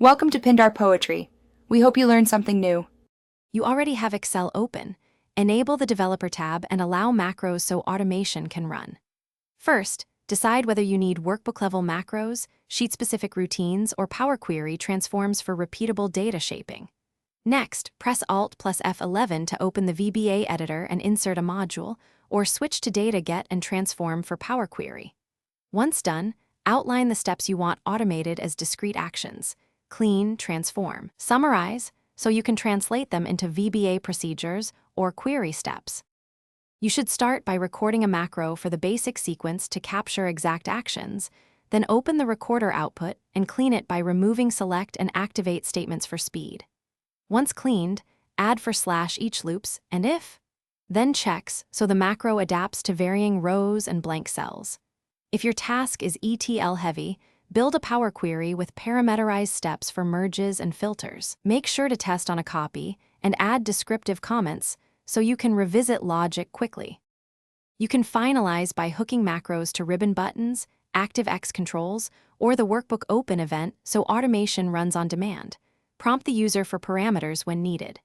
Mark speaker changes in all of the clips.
Speaker 1: Welcome to Pindar Poetry. We hope you learned something new.
Speaker 2: You already have Excel open. Enable the Developer tab and allow macros so automation can run. First, decide whether you need workbook-level macros, sheet-specific routines, or Power Query transforms for repeatable data shaping. Next, press Alt plus F11 to open the VBA editor and insert a module, or switch to Data Get and Transform for Power Query. Once done, outline the steps you want automated as discrete actions. Clean, transform, summarize, so you can translate them into VBA procedures or query steps. You should start by recording a macro for the basic sequence to capture exact actions, then open the recorder output and clean it by removing select and activate statements for speed. Once cleaned, add for / each loops and if, then checks so the macro adapts to varying rows and blank cells. If your task is ETL heavy, build a Power Query with parameterized steps for merges and filters. Make sure to test on a copy and add descriptive comments so you can revisit logic quickly. You can finalize by hooking macros to ribbon buttons, ActiveX controls, or the Workbook Open event so automation runs on demand. Prompt the user for parameters when needed.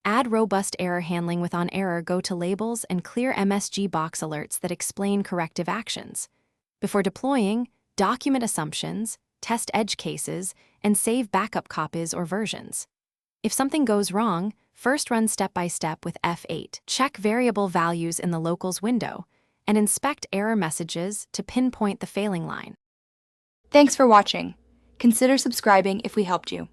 Speaker 2: Add robust error handling with on error go to labels and clear MSG box alerts that explain corrective actions. Before deploying, document assumptions, test edge cases, and save backup copies or versions. If something goes wrong, first run step-by-step with F8. Check variable values in the locals window, and inspect error messages to pinpoint the failing line.
Speaker 1: Thanks for watching. Consider subscribing if we helped you.